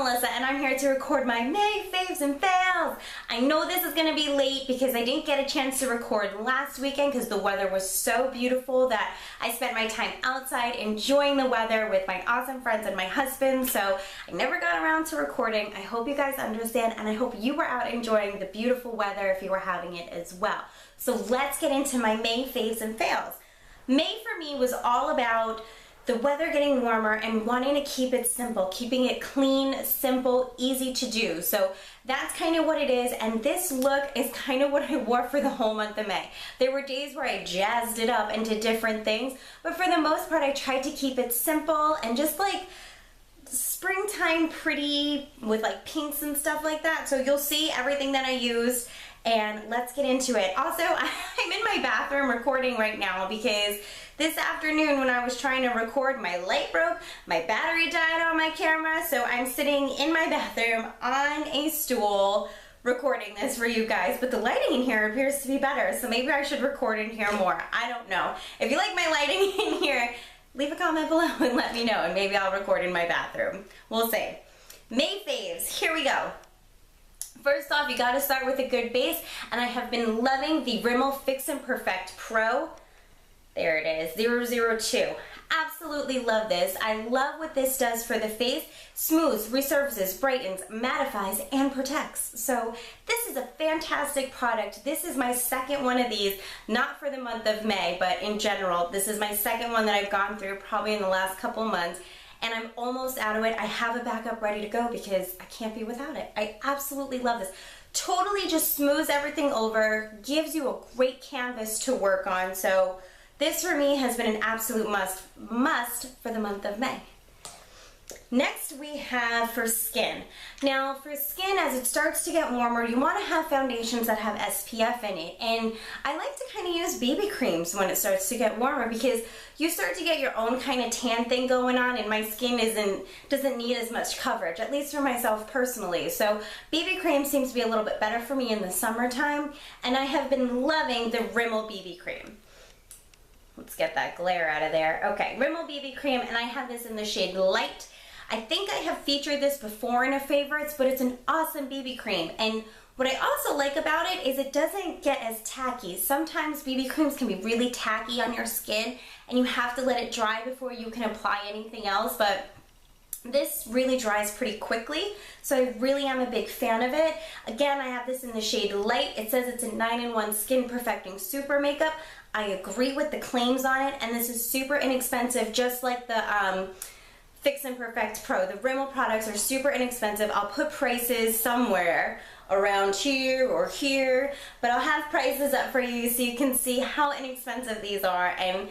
Melissa, and I'm here to record my May Faves and Fails. I know this is going to be late because I didn't get a chance to record last weekend because the weather was so beautiful that I spent my time outside enjoying the weather with my awesome friends and my husband, so I never got around to recording. I hope you guys understand, and I hope you were out enjoying the beautiful weather if you were having it as well. So let's get into my May Faves and Fails. May for me was all about the weather getting warmer and wanting to keep it simple, keeping it clean, simple, easy to do. So that's kind of what it is, and this look is kind of what I wore for the whole month of May. There were days where I jazzed it up into different things, but for the most part I tried to keep it simple and just like springtime pretty with like pinks and stuff like that. So you'll see everything that I used, and let's get into it. Also, I'm in my bathroom recording right now because this afternoon when I was trying to record, my light broke, my battery died on my camera, so I'm sitting in my bathroom on a stool recording this for you guys, but the lighting in here appears to be better, so maybe I should record in here more. I don't know. If you like my lighting in here, leave a comment below and let me know, and maybe I'll record in my bathroom. We'll see. May faves, here we go. First off, you gotta start with a good base, and I have been loving the Rimmel Fix and Perfect Pro. There it is, 002. Absolutely love this. I love what this does for the face. Smooths, resurfaces, brightens, mattifies, and protects. So this is a fantastic product. This is my second one of these, not for the month of May, but in general. This is my second one that I've gone through probably in the last couple months, and I'm almost out of it. I have a backup ready to go because I can't be without it. I absolutely love this. Totally just smooths everything over, gives you a great canvas to work on. So this for me has been an absolute must for the month of May. Next we have for skin. Now for skin, as it starts to get warmer, you want to have foundations that have SPF in it. And I like to kind of use BB creams when it starts to get warmer because you start to get your own kind of tan thing going on, and my skin doesn't need as much coverage, at least for myself personally. So BB cream seems to be a little bit better for me in the summertime, and I have been loving the Rimmel BB cream. Let's get that glare out of there. Okay, Rimmel BB cream, and I have this in the shade Light. I think I have featured this before in a favorites, but it's an awesome BB cream. And what I also like about it is it doesn't get as tacky. Sometimes BB creams can be really tacky on your skin, and you have to let it dry before you can apply anything else, but this really dries pretty quickly, so I really am a big fan of it. Again, I have this in the shade Light. It says it's a 9-in-1 skin perfecting super makeup. I agree with the claims on it, and this is super inexpensive, just like the Fix and Perfect Pro. The Rimmel products are super inexpensive. I'll put prices somewhere around here or here, but I'll have prices up for you so you can see how inexpensive these are, and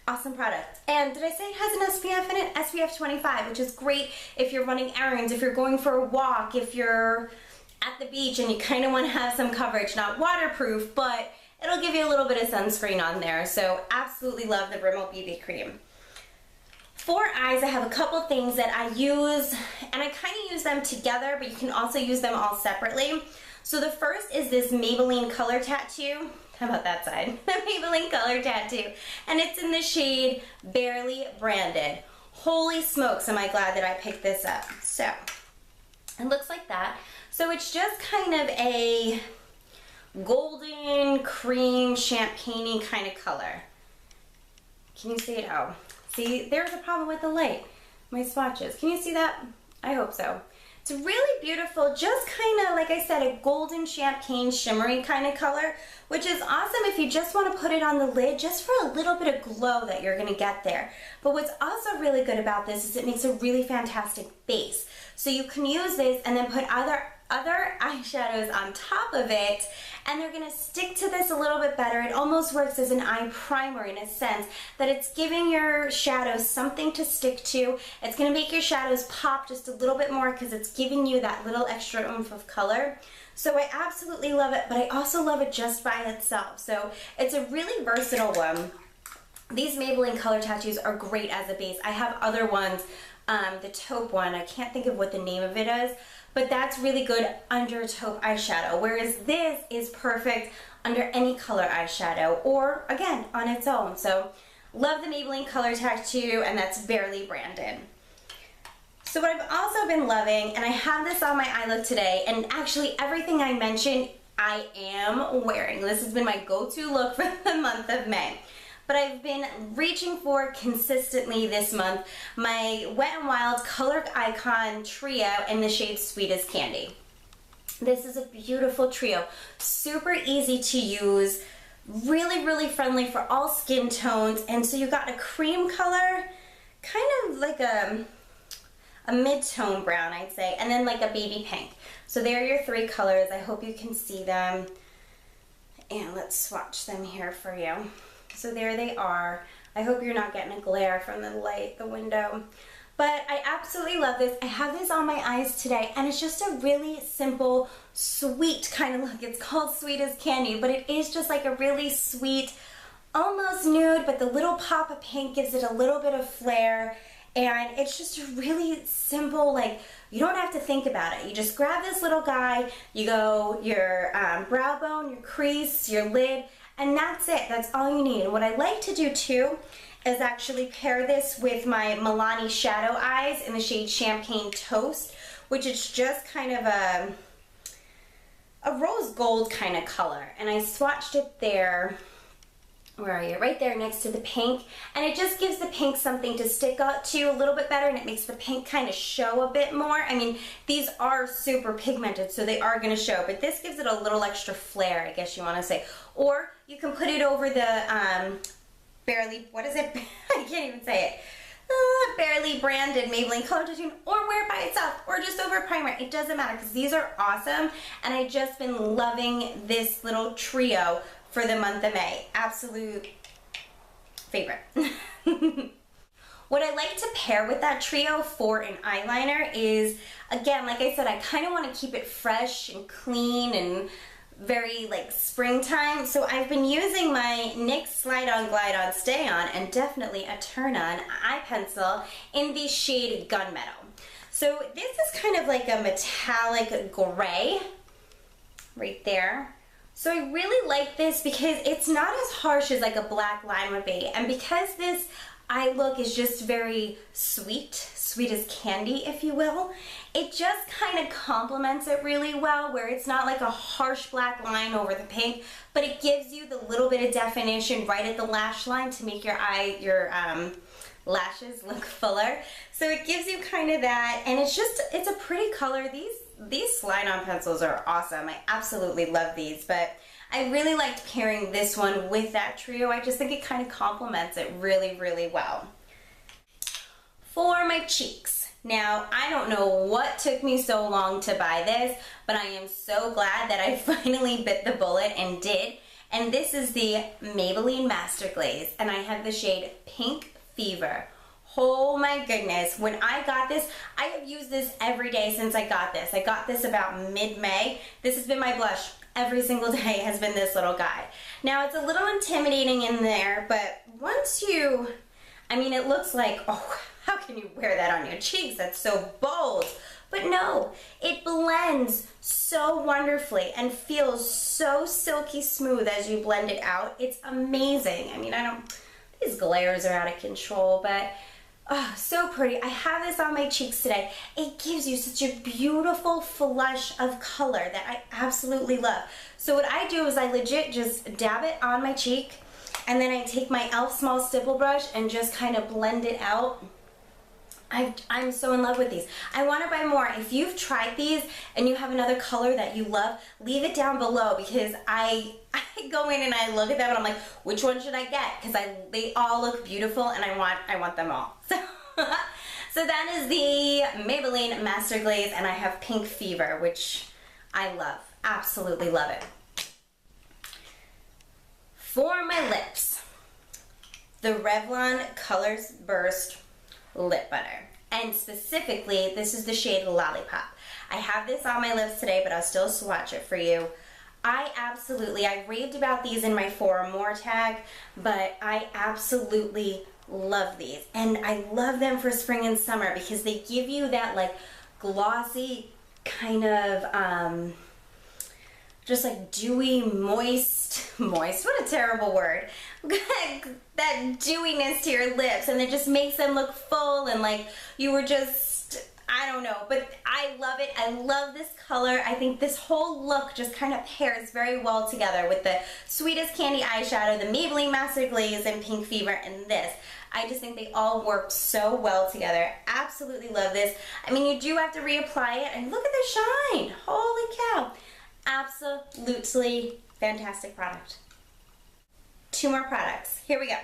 awesome product. And did I say it has an SPF in it? SPF 25, which is great if you're running errands, if you're going for a walk, if you're at the beach and you kind of want to have some coverage. Not waterproof, but it'll give you a little bit of sunscreen on there. So absolutely love the Rimmel BB cream. For eyes, I have a couple things that I use, and I kind of use them together, but you can also use them all separately. So the first is this Maybelline Color Tattoo. How about that side? The Maybelline Color Tattoo. And it's in the shade Barely Branded. Holy smokes, am I glad that I picked this up. So, it looks like that. So it's just kind of a golden cream champagne-y kind of color. Can you see it? Oh, see, there's a problem with the light. My swatches. Can you see that? I hope so. It's really beautiful, just kind of, like I said, a golden champagne shimmery kind of color, which is awesome if you just want to put it on the lid just for a little bit of glow that you're going to get there. But what's also really good about this is it makes a really fantastic base. So you can use this and then put other eyeshadows on top of it, and they're going to stick to this a little bit better. It almost works as an eye primer in a sense that it's giving your shadows something to stick to. It's going to make your shadows pop just a little bit more because it's giving you that little extra oomph of color. So I absolutely love it, but I also love it just by itself. So it's a really versatile one. These Maybelline Color Tattoos are great as a base. I have other ones, the taupe one, I can't think of what the name of it is, but that's really good under taupe eyeshadow, whereas this is perfect under any color eyeshadow, or again, on its own. So love the Maybelline Color Tattoo, and that's Barely Branded. So what I've also been loving, and I have this on my eye look today, and actually everything I mentioned I am wearing. This has been my go-to look for the month of May. But I've been reaching for consistently this month my Wet n Wild Color Icon Trio in the shade Sweet as Candy. This is a beautiful trio, super easy to use, really, really friendly for all skin tones. And so you got a cream color, kind of like a mid-tone brown, I'd say, and then like a baby pink. So there are your three colors. I hope you can see them. And let's swatch them here for you. So there they are. I hope you're not getting a glare from the light, the window. But I absolutely love this. I have this on my eyes today, and it's just a really simple, sweet kind of look. It's called Sweet as Candy, but it is just like a really sweet, almost nude, but the little pop of pink gives it a little bit of flair. And it's just a really simple, like, you don't have to think about it. You just grab this little guy, you go your brow bone, your crease, your lid, and that's it. That's all you need. And what I like to do too is actually pair this with my Milani Shadow Eyes in the shade Champagne Toast, which is just kind of a rose gold kind of color. And I swatched it there. Where are you? Right there next to the pink. And it just gives the pink something to stick out to a little bit better, and it makes the pink kind of show a bit more. I mean, these are super pigmented, so they are going to show, but this gives it a little extra flair, I guess you want to say. Or you can put it over the barely, what is it? I can't even say it. Barely branded Maybelline Color Tattoo, or wear it by itself, or just over primer. It doesn't matter, because these are awesome, and I've just been loving this little trio for the month of May. Absolute favorite. What I like to pair with that trio for an eyeliner is, again, like I said, I kind of want to keep it fresh and clean and very like springtime. So I've been using my NYX Slide On Glide On Stay On, and definitely a turn on eye pencil in the shade Gunmetal. So this is kind of like a metallic gray right there. So I really like this because it's not as harsh as like a black line would be. And because this eye look is just very sweet, sweet as candy, if you will, it just kind of complements it really well, where it's not like a harsh black line over the pink, but it gives you the little bit of definition right at the lash line to make your lashes look fuller. So it gives you kind of that, and it's a pretty color. These slide-on pencils are awesome. I absolutely love these, but I really liked pairing this one with that trio. I just think it kind of complements it really, really well. For my cheeks. Now, I don't know what took me so long to buy this, but I am so glad that I finally bit the bullet and did. And this is the Maybelline Master Glaze, and I have the shade Pink Fever. Oh my goodness, when I got this, I have used this every day since I got this. I got this about mid-May. This has been my blush every single day, has been this little guy. Now it's a little intimidating in there, but once you, I mean, it looks like, oh, how can you wear that on your cheeks? That's so bold. But no, it blends so wonderfully and feels so silky smooth as you blend it out. It's amazing. I mean, these glares are out of control, but oh, so pretty. I have this on my cheeks today. It gives you such a beautiful flush of color that I absolutely love. So what I do is I legit just dab it on my cheek, and then I take my e.l.f. small stipple brush and just kind of blend it out. I'm so in love with these. I want to buy more. If you've tried these and you have another color that you love, leave it down below, because I go in and I look at them and I'm like, which one should I get? Because they all look beautiful and I want them all. So that is the Maybelline Master Glaze, and I have Pink Fever, which I love. Absolutely love it. For my lips, the Revlon Colorburst Lip Butter, and specifically this is the shade Lollipop. I have this on my lips today, but I'll still swatch it for you. I raved about these in my For More tag, but I absolutely love these, and I love them for spring and summer because they give you that like glossy kind of just like dewy, moist, what a terrible word, that dewiness to your lips, and it just makes them look full, and like you were just, I don't know, but I love it. I love this color. I think this whole look just kind of pairs very well together with the Sweetest Candy eyeshadow, the Maybelline Master Glaze, and Pink Fever, and this. I just think they all work so well together. Absolutely love this. I mean, you do have to reapply it, and look at the shine. Holy cow. Absolutely fantastic product. 2 more products. Here we go.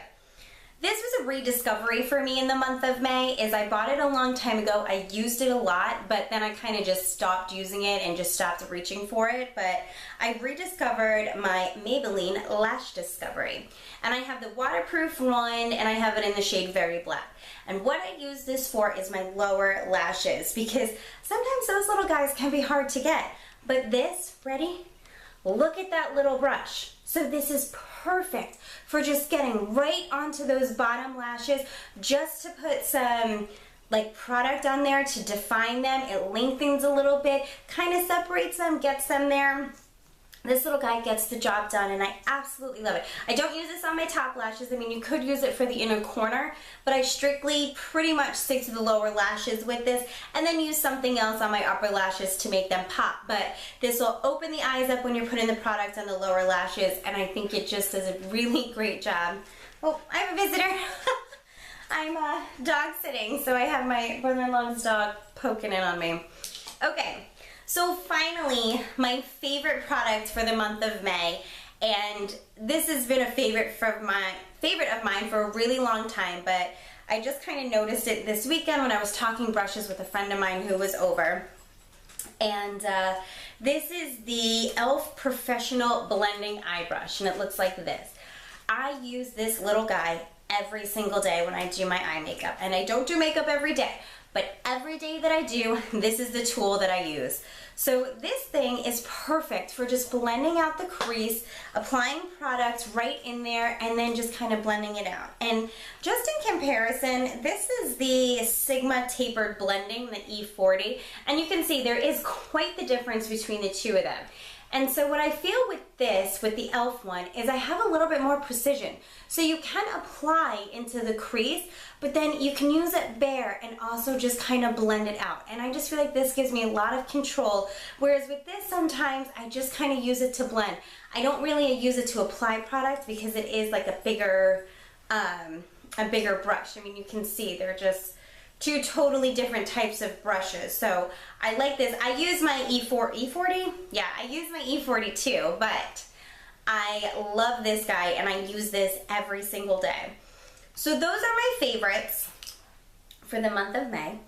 This was a rediscovery for me in the month of May. I bought it a long time ago. I used it a lot, but then I kind of just stopped using it and just stopped reaching for it. But I rediscovered my Maybelline Lash Discovery. And I have the waterproof one, and I have it in the shade Very Black. And what I use this for is my lower lashes, because sometimes those little guys can be hard to get. But this, ready? Look at that little brush. So this is perfect for just getting right onto those bottom lashes, just to put some like product on there to define them. It lengthens a little bit, kind of separates them, gets them there. This little guy gets the job done, and I absolutely love it. I don't use this on my top lashes. I mean, you could use it for the inner corner, but I strictly pretty much stick to the lower lashes with this, and then use something else on my upper lashes to make them pop. But this will open the eyes up when you're putting the product on the lower lashes, and I think it just does a really great job. Oh, I have a visitor. I'm dog sitting, so I have my brother-in-law's dog poking in on me. Okay. So finally, my favorite product for the month of May, and this has been a favorite of mine for a really long time, but I just kind of noticed it this weekend when I was talking brushes with a friend of mine who was over. And this is the e.l.f. Professional Blending Eye Brush, and it looks like this. I use this little guy every single day when I do my eye makeup, and I don't do makeup every day. But every day that I do, this is the tool that I use. So this thing is perfect for just blending out the crease, applying product right in there, and then just kind of blending it out. And just in comparison, this is the Sigma Tapered Blending, the E40, and you can see there is quite the difference between the two of them. And so what I feel with this, with the e.l.f. one, is I have a little bit more precision. So you can apply into the crease, but then you can use it bare and also just kind of blend it out. And I just feel like this gives me a lot of control, whereas with this sometimes I just kind of use it to blend. I don't really use it to apply product because it is like a bigger brush. I mean, you can see they're just 2 totally different types of brushes. So I like this. I use my E40? Yeah, I use my E40 too, but I love this guy and I use this every single day. So those are my favorites for the month of May.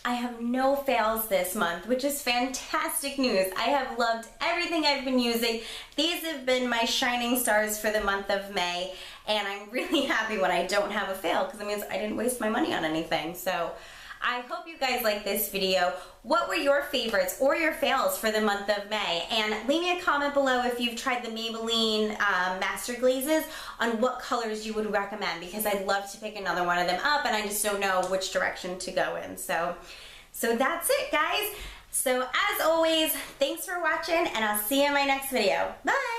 I have no fails this month, which is fantastic news. I have loved everything I've been using. These have been my shining stars for the month of May, and I'm really happy when I don't have a fail because it means I didn't waste my money on anything. So I hope you guys like this video. What were your favorites or your fails for the month of May? And leave me a comment below if you've tried the Maybelline Master Glazes on what colors you would recommend, because I'd love to pick another one of them up and I just don't know which direction to go in. So that's it, guys. So as always, thanks for watching and I'll see you in my next video. Bye!